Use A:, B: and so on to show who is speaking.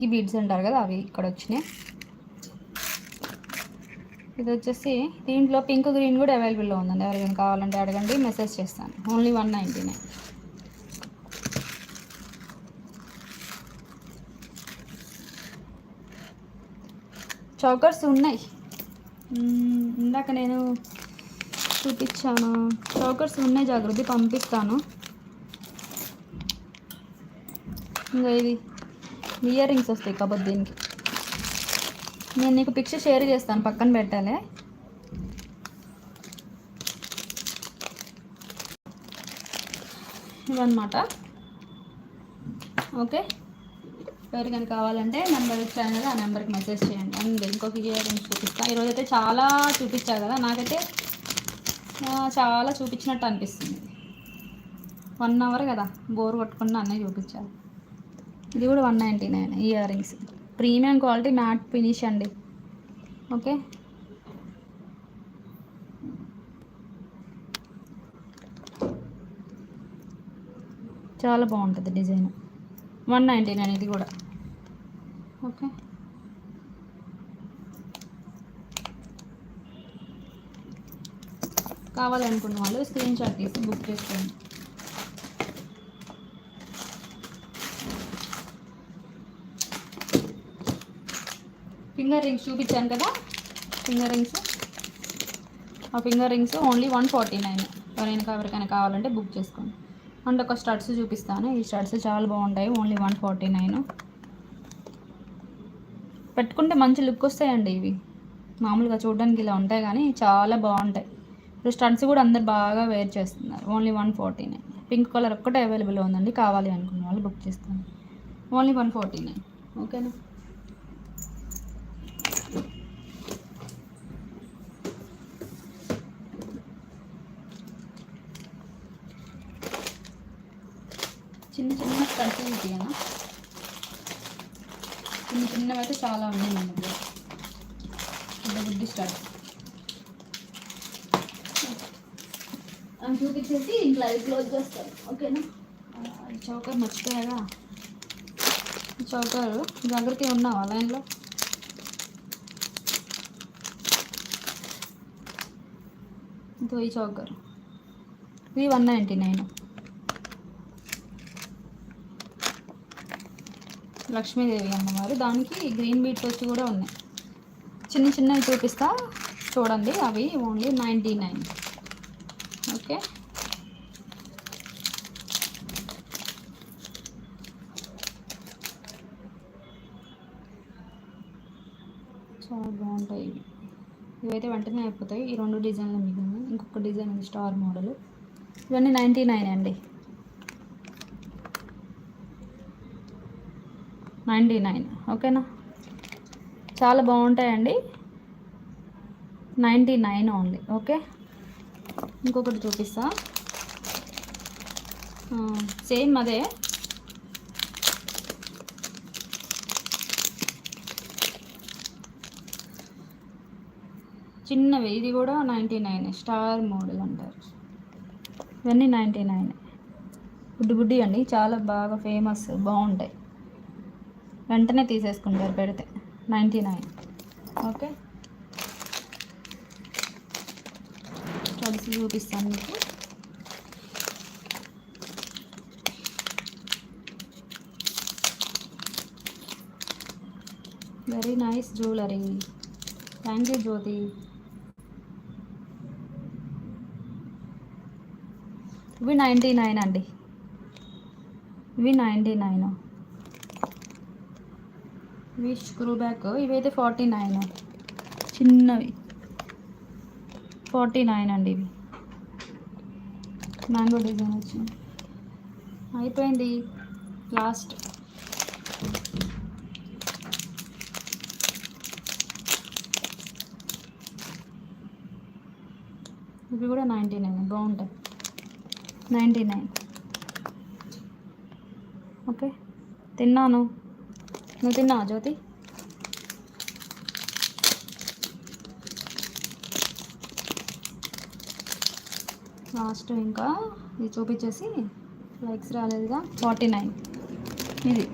A: ఈ బీడ్స్ అంటారు కదా అవి ఇక్కడ వచ్చినాయి. ఇది వచ్చేసి దీంట్లో పింక్ గ్రీన్ కూడా అవైలబుల్లో ఉందండి. ఎవరికైనా కావాలంటే అడగండి, మెసేజ్ చేస్తాను. ఓన్లీ 199. చౌకర్స్ ఉన్నాయి, ఇందాక నేను చూపించాను. చౌకర్స్ ఉన్నాయి, జాగృతి పంపిస్తాను. ఇంకా ఇది ఇయర్ రింగ్స్ వస్తాయి కాబట్టి దీనికి నేను నీకు పిక్చర్ షేర్ చేస్తాను, పక్కన పెట్టాలి. ఇవన్నమాట. ఓకే, ఎవరికైనా కావాలంటే నెంబర్ ఇచ్చాను కదా, ఆ నెంబర్కి మెసేజ్ చేయండి. అండ్ ఇంకొక ఇయర్ రింగ్స్ చూపిస్తాను. ఈరోజైతే చాలా చూపించాను కదా, నాకైతే చాలా చూపించినట్టు అనిపిస్తుంది. 1 అవర్ కదా, బోర్ కొట్టుకున్న అన్నీ చూపించాలి. ఇది కూడా 199 ear rings, premium quality matte finish అండి. ఓకే, చాలా బాగుంటుంది డిజైన్. 199 ఇది కూడా. ఓకే, కావాలనుకున్న వాళ్ళు స్క్రీన్ షాట్ తీసి బుక్ చేసుకోండి. ఫింగర్ రింగ్స్ చూపించాను కదా, ఫింగర్ రింగ్స్, ఆ ఫింగర్ రింగ్స్ ఓన్లీ 149. ఎవరికైనా కావాలంటే బుక్ చేసుకోండి. అండ్ ఒక స్టడ్స్ చూపిస్తాను. ఈ స్టడ్స్ చాలా బాగుంటాయి, ఓన్లీ 149. పెట్టుకుంటే మంచి లుక్ వస్తాయండి. ఇవి మామూలుగా చూడడానికి ఇలా ఉంటాయి కానీ చాలా బాగుంటాయి. ఇప్పుడు స్టడ్స్ కూడా అందరు బాగా వేర్ చేస్తున్నారు. ఓన్లీ 149. పింక్ కలర్ ఒక్కటే అవైలబుల్ ఉందండి, కావాలి అనుకున్న వాళ్ళు బుక్ చేసుకోండి. ఓన్లీ 149. ఓకేనా. చిన్న చిన్న స్టడ్స్ ఇటీనా, చిన్నవైతే చాలా ఉన్నాయి మన దగ్గర. పెద్ద బుద్ధి స్టడ్స్ అని చూపించేసి ఇంట్లో అది క్లోజ్ చేస్తాను. ఓకేనా. చౌకర్ మర్చిపోయాగా, చౌకర్ జాగ్రత్తగా ఉన్నావా లైన్లో. ఇంకో ఈ చౌకర్ ఇది 199. లక్ష్మీదేవి అమ్మవారు, దానికి గ్రీన్ బీట్స్ వచ్చి కూడా ఉన్నాయి. చిన్న చిన్నవి చూపిస్తా చూడండి, అవి ఓన్లీ 99. ఓకే, చాలా బాగుంటాయి ఇవి. ఇవైతే వెంటనే అయిపోతాయి. ఈ 2 డిజైన్లు మిగిలినాయి. ఇంకొక డిజైన్ ఉంది స్టార్ మోడల్. ఇవన్నీ 99 అండి. 99. ఓకేనా, చాలా బాగుంటాయండి. 99 ఓన్లీ. ఓకే, ఇంకొకటి చూపిస్తా, సేమ్ అదే. చిన్నవి, ఇది కూడా 99. స్టార్ మోడల్ అంటారు. ఇవన్నీ 99. బుడ్డి బుడ్డి అండి, చాలా బాగా ఫేమస్, బాగుంటాయి. వెంటనే తీసేసుకుంటారు పెడితే. 99. ఓకే, కలిసి చూపిస్తాను మీకు. Very nice jewellery. Thank you Jyothi. ఇవి 99 అండి. ఇవి 99. ఇవి స్క్రూ బ్యాక్, ఇవైతే 49. చిన్నవి 49 అండి. ఇవి మ్యాంగో డిజైన్ వచ్చింది. అయిపోయింది లాస్ట్. ఇవి కూడా 99, బాగుంటాయి. 99. ఓకే, తిన్నాను. నువ్వు తిన్నావా జ్యోతి? లాస్ట్ ఇంకా ఇది చూపించేసి లైక్స్ రాలేదుగా. 49 ఇది.